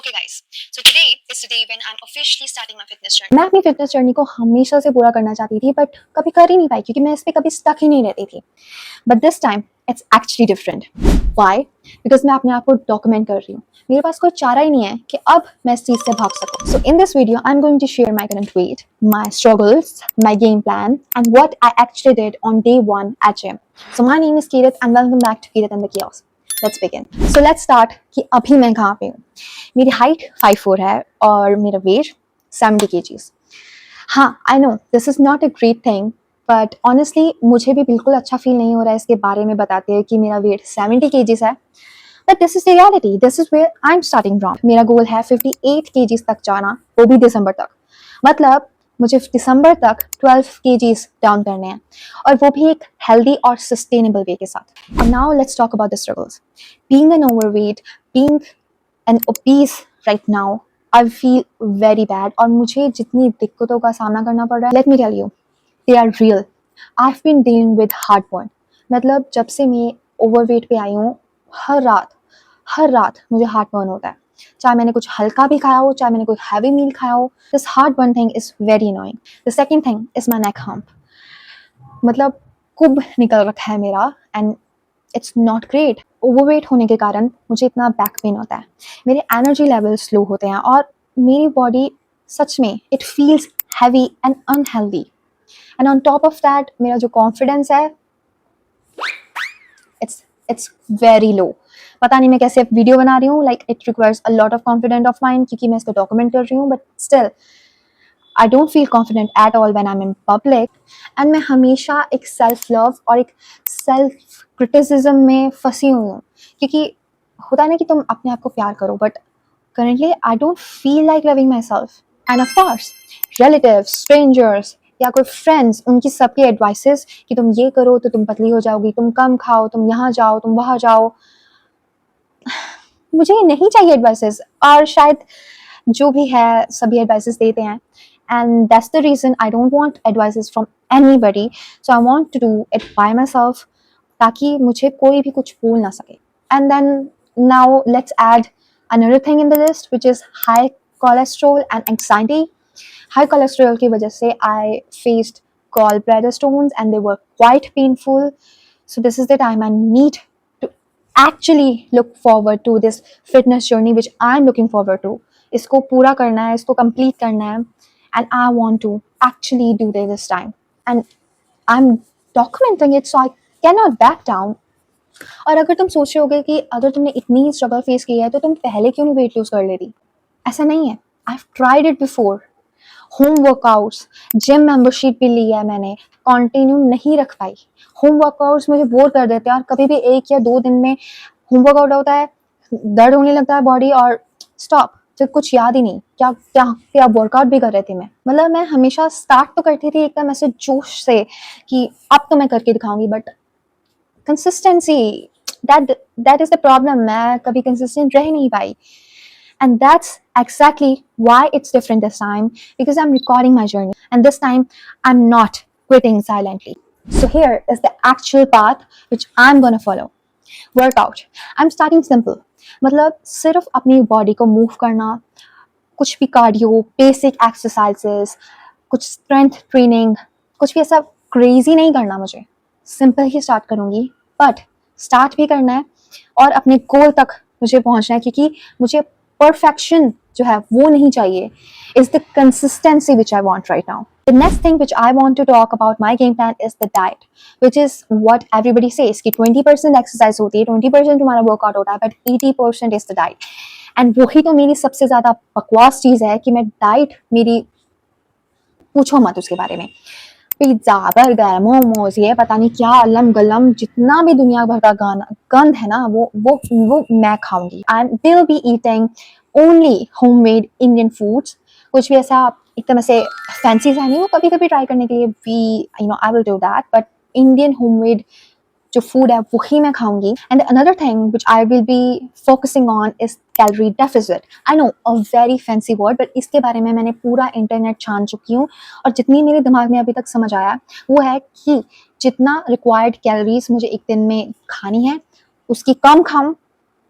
Okay guys, so today is the day when I'm officially starting my fitness journey. मैं अपनी fitness journey को हमेशा से पूरा करना चाहती थी बट कभी कर ही नहीं पाई क्योंकि मैं इस पे कभी स्टक ही नहीं रहती थी. But this time it's actually different. Why? Because मैं अपने आप को डॉक्यूमेंट कर रही हूँ. मेरे पास कोई चारा ही नहीं है कि अब मैं इस चीज से भाग सकूं. So in this video I am going to share my current weight, my struggles, my game plan and what I actually did on day 1 at gym. So my name is Kirat and welcome back to Kirat and the kiosk. Let's begin. So let's start कि अभी मैं कहाँ पे हूँ. मेरी height 5'4" है और मेरा वेट 70 kgs. हाँ, I know this is not a great thing but honestly मुझे भी बिल्कुल अच्छा फील नहीं हो रहा है इसके बारे में बताते हुए कि मेरा वेट 70 kgs है. But this is the reality, this is where I am starting from. मेरा गोल है 58 kgs तक जाना, वो भी दिसंबर तक. मतलब मुझे दिसंबर तक 12 kgs डाउन करने हैं और वो भी एक हेल्दी और सस्टेनेबल वे के साथ. And now let's talk about the struggles. Being an overweight, being an obese right now, I feel very bad और मुझे जितनी दिक्कतों का सामना करना पड़ रहा है, let me tell you, they are real. I have been dealing with heartburn. मतलब जब से मैं ओवरवेट पे आई हूँ, हर रात मुझे हार्ट बर्न होता है. चाहे मैंने कुछ हल्का भी खाया हो, चाहे मैंने कोई हैवी मील खाया हो, this heart burn thing is very annoying. The second thing is my neck hump. मतलब कुब निकल रखा है मेरा and it's not great. Overweight होने के कारण मुझे इतना बैक पेन होता है, मेरे एनर्जी लेवल स्लो होते हैं और मेरी बॉडी सच में it feels heavy and unhealthy. And on top of that मेरा जो कॉन्फिडेंस है इट्स वेरी लो. पता नहीं मैं कैसे वीडियो बना रही हूँ, like it requires a lot of confident of mind क्योंकि मैं इसको डॉक्यूमेंट कर रही हूँ. But still I don't feel confident at all when I am in public. And मैं हमेशा एक सेल्फ लव और एक सेल्फ क्रिटिसिज्म में फंसी हुई हूँ क्योंकि होता है ना कि तुम अपने आप को प्यार करो but currently I don't feel like loving myself. And of course, relatives, strangers या कोई friends, उनकी सबकी advices कि तुम ये करो तो तुम पतली हो जाओगी, तुम कम खाओ, तुम यहाँ जाओ, तुम वहाँ जाओ. मुझे नहीं चाहिए advices और शायद जो भी है सभी advices देते हैं. And that's the reason I don't want advices from anybody. So I want to do it by myself ताकि मुझे कोई भी कुछ बोल ना सके. And then now let's add another thing in the list which is high cholesterol and anxiety. High cholesterol की वजह से I faced gallbladder stones and they were quite painful. So this is the time I need to actually look forward to this fitness journey which I'm looking forward to. इसको पूरा करना है, इसको complete करना है and I want to actually do this time. And I'm documenting it so I cannot back down. और अगर तुम सोच रहे होगे कि अगर तुमने इतनी स्ट्रगल फेस की है तो तुम पहले क्यों नहीं वेट लूज कर लेती, ऐसा नहीं है. I have tried it before. Home workouts, gym membership भी ली है मैंने, कंटिन्यू नहीं रख पाई. होम वर्कआउट्स मुझे बोर कर देते हैं और कभी भी 1 या 2 दिन में होम वर्कआउट होता है, दर्द होने लगता है बॉडी और स्टॉप, फिर कुछ याद ही नहीं क्या क्या क्या वर्कआउट भी कर रही थी मैं. मतलब मैं हमेशा स्टार्ट तो करती थी एकदम ऐसे जोश से कि अब तो मैं करके दिखाऊंगी but consistency, that is the problem. मैं कभी consistent रह नहीं पाई. And that's exactly why it's different this time because I'm recording my journey and this time I'm not quitting silently. So here is the actual path which I'm gonna follow. Workout. I'm starting simple. मतलब सिर्फ अपनी body को move करना, कुछ भी cardio, basic exercises, कुछ strength training, कुछ भी ऐसा क्रेजी नहीं करना. मुझे सिंपल ही स्टार्ट करूंगी बट स्टार्ट भी करना है और अपने गोल तक मुझे पहुंचना है क्योंकि मुझे परफेक्शन जो है वो नहीं चाहिए. Is the consistency which I want right now. The next thing which I want to talk about my game plan is the diet, which is what everybody says कि 20% exercise होती है, 20% तुम्हारा workout होता है, but 80% is the diet. And वही तो मेरी सबसे ज़्यादा बकवास चीज़ है कि मैं डाइट मेरी पूछो मत उसके बारे में. पिज्जा, बर्गर, मोमोज, ये पता नहीं क्या अलम गलम जितना भी दुनिया भर का गंद है ना वो मैं खाऊंगी. I will be eating only homemade Indian foods. कुछ भी ऐसा एकदम ऐसे फैंसी सा नहीं, वो कभी कभी ट्राई करने के लिए भी I will do that but Indian homemade जो फूड है वही मैं खाऊंगी. And another thing which I will be focusing on is calorie deficit. I know a very fancy word but इसके बारे में मैंने पूरा इंटरनेट छान चुकी हूँ और जितनी मेरे दिमाग में अभी तक समझ आया वो है कि जितना रिक्वायर्ड कैलोरीज मुझे एक दिन में खानी है उसकी कम खाऊं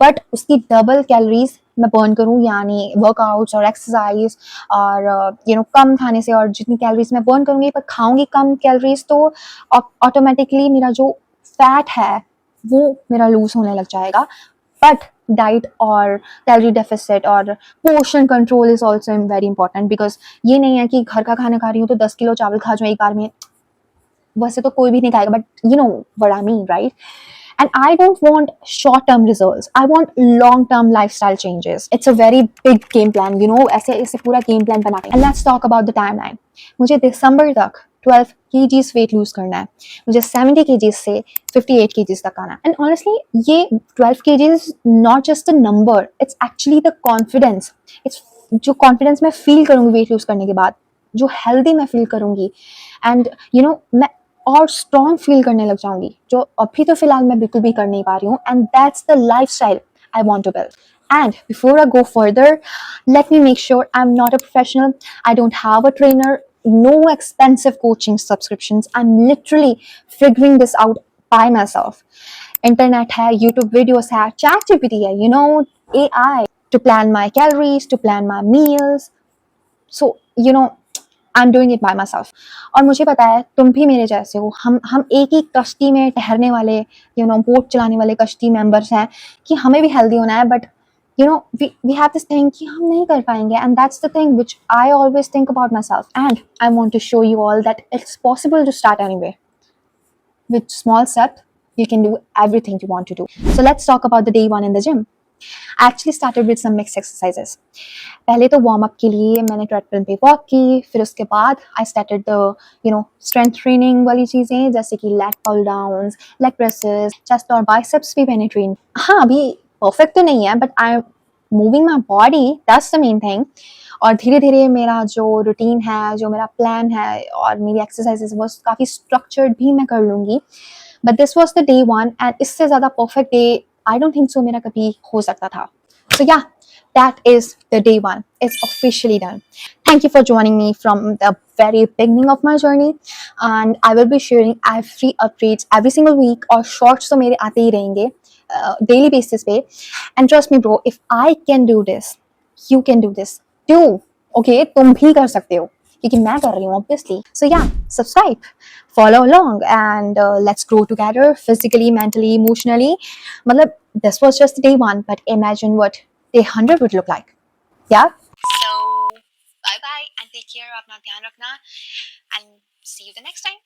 बट उसकी डबल कैलोरीज मैं बर्न करूँ, यानी वर्कआउट्स और एक्सरसाइज और कम खाने से, और जितनी कैलोरीज मैं बर्न करूँगी पर खाऊंगी कम कैलोरीज, तो ऑटोमेटिकली मेरा जो फैट है वो मेरा लूज होने लग जाएगा. बट डाइट और कैलोरी डेफिसिट और portion control is also very important, because ये नहीं है कि घर का खाना खा रही हूँ तो 10 किलो चावल खा जाऊँ एक बार में. वैसे तो कोई भी नहीं खाएगा, but you know what I mean, right? And I don't want short term results. I want long term lifestyle changes. It's a very big game plan, ऐसे ऐसे पूरा game plan बना के. And let's talk about the timeline. मुझे दिसंबर तक 12 kgs weight lose करना है. मुझे 70 kgs से 58 kgs तक आना है. And honestly, ये 12 kgs is not just a number. It's actually the confidence. It's जो confidence मैं feel करूँगी weight lose करने के बाद, जो healthy मैं feel करूँगी, and मैं और स्ट्रॉन्ग फील करने लग जाऊंगी, जो अभी तो फिलहाल मैं बिल्कुल भी कर नहीं पा रही हूँ. And that's the lifestyle I want to build. And before I go further, let me make sure I'm not a professional. I don't have a trainer, no expensive coaching subscriptions. I'm literally figuring this out by myself. Internet hai, YouTube videos hai, ChatGPT hai, AI to plan my calories, to plan my meals. So, I'm doing it by myself. और मुझे पता है तुम भी मेरे जैसे हो. हम एक ही कश्ती में ठहरने वाले, बोट चलाने वाले कश्ती मेंबर्स हैं, कि हमें भी हेल्दी होना है. But we have this thing कि हम नहीं कर पाएंगे. And that's the thing which I always think about myself. And I want to show you all that it's possible to start anyway. With small steps, you can do everything you want to do. So let's talk about the day one in the gym. I actually started with some mixed exercises. पहले तो warm up के लिए मैंने treadmill पे walk की, फिर उसके बाद I started the strength training वाली चीज़ें, जैसे कि लेग पुल डाउन्स, लेग प्रेसेस, चेस्ट और बाइसेप्स भी मैंने ट्रेन. हाँ, अभी परफेक्ट तो नहीं है, but I am moving my body, that's the main thing. और धीरे धीरे मेरा जो रूटीन है, जो मेरा प्लान है और मेरी एक्सरसाइजेज वो काफ़ी स्ट्रक्चर्ड भी मैं कर लूँगी. But this was the day one, and इससे ज़्यादा perfect day I don't think so मेरा कभी हो सकता था. So yeah, that is the day one. It's officially done. Thank you for joining me from the very beginning of my journey, and I will be sharing every updates every single week, और shorts तो मेरे आते ही रहेंगे daily basis पे. And trust me bro, if I can do this, you can do this too. Okay, तुम भी कर सकते हो, क्योंकि मैं कर रही हूँ obviously. So yeah, subscribe, follow along, and let's grow together physically, mentally, emotionally. मतलब this was just day one, but imagine what day 100 would look like. Yeah. So bye bye and take care. अपना ध्यान रखना and see you the next time.